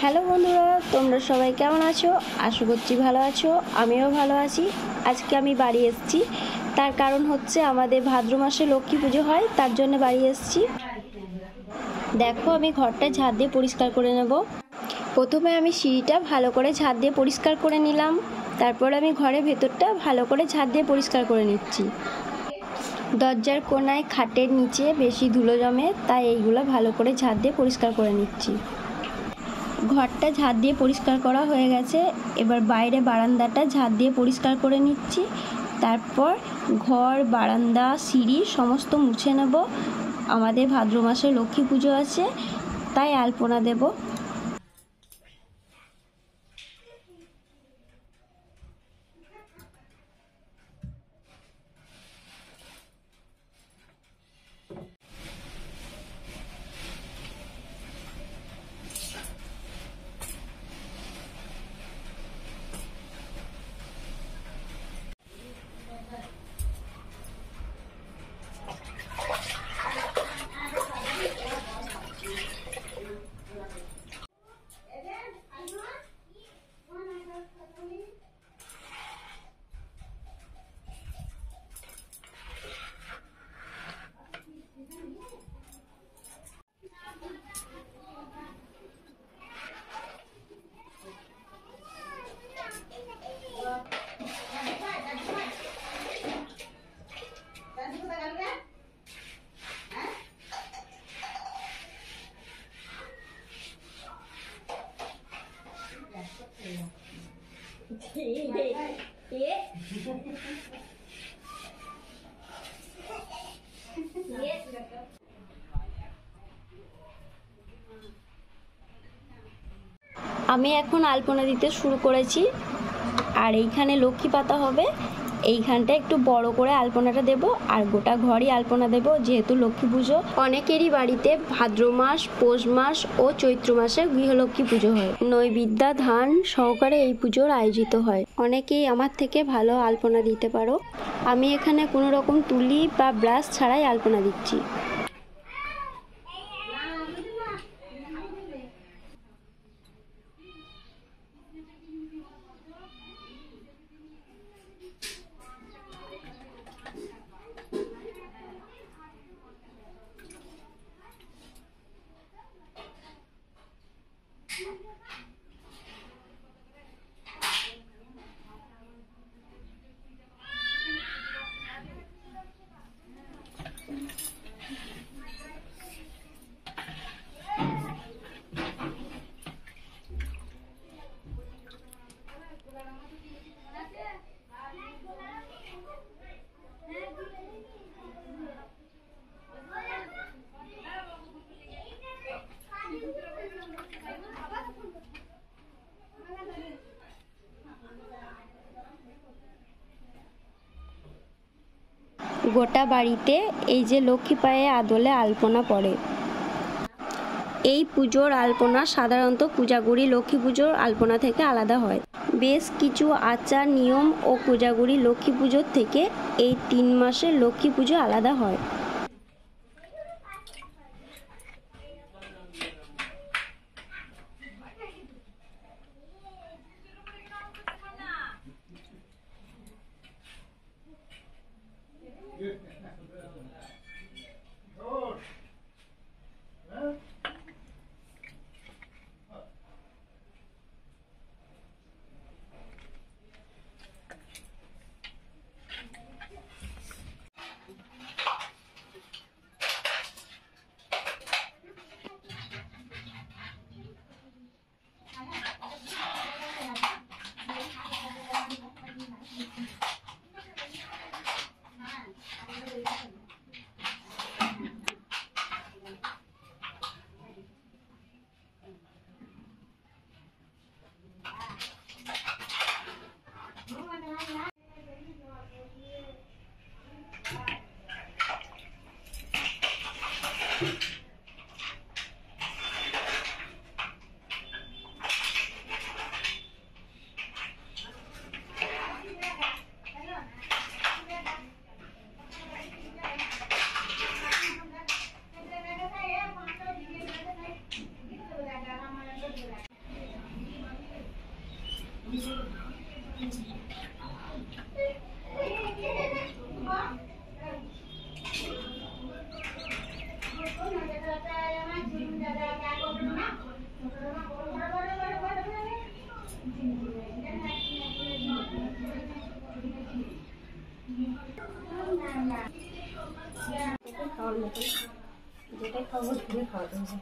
Hello বন্ধুরা, তোমরা সবাই কেমন আছো? আশা করছি ভালো আছো। আমিও ভালো আছি। আজকে আমি বাড়ি এসেছি, তার কারণ হচ্ছে আমাদের ভাদ্র মাসে লক্ষ্মী পুজো হয়, তার জন্য বাড়ি এসেছি। দেখো, আমি ঘরটা ঝাড় দিয়ে পরিষ্কার করে নেব। প্রথমে আমি সিঁড়িটা ভালো করে ঝাড় দিয়ে পরিষ্কার করে নিলাম, তারপর আমি ঘরের ভেতরটা ভালো করে ঝাড় দিয়ে পরিষ্কার করে নিচ্ছি। দরজার কোণায় খাটের নিচে বেশি ধুলো জমে, তাই এইগুলো ভালো করে ঝাড় দিয়ে পরিষ্কার করে নিচ্ছি। ঘরটা ঝাড় দিয়ে পরিষ্কার করা হয়ে গেছে। এবার বাইরে বারান্দাটা ঝাড় দিয়ে পরিষ্কার করে নিচ্ছি। তারপর ঘর, বারান্দা, সিঁড়ি সমস্ত মুছে নেব। আমাদের ভাদ্র মাসে লক্ষ্মী পুজো আছে, তাই আলপনা দেব। আমি এখন আলপনা দিতে শুরু করেছি। আর এইখানে লক্ষ্মী পাতা হবে, এইখানটা একটু বড় করে আলপনাটা দেব, আর গোটা ঘরই আলপনা দেব, যেহেতু লক্ষ্মী পুজো। অনেকেরই বাড়িতে ভাদ্র মাস, পৌষ মাস ও চৈত্র মাসে গৃহলক্ষ্মী পুজো হয়। নৈবেদ্য ধান সহকারে এই পুজোর আয়োজিত হয়। অনেকেই আমার থেকে ভালো আলপনা দিতে পারো। আমি এখানে কোনো রকম তুলি বা ব্রাশ ছাড়াই আলপনা দিচ্ছি। গোটা বাড়িতে এই যে লক্ষ্মী পায়ে আদলে আলপনা পড়ে। এই পুজোর আলপনা সাধারণত কোজাগরী লক্ষ্মী পুজোর আলপনা থেকে আলাদা হয়। বেশ কিছু আচার, নিয়ম ও কোজাগরী লক্ষ্মী পুজোর থেকে এই 3 মাসের লক্ষ্মী পুজো আলাদা হয়। খাওয়ার মতন যেটাই খাবো সেটাই খাওয়াতে হবে।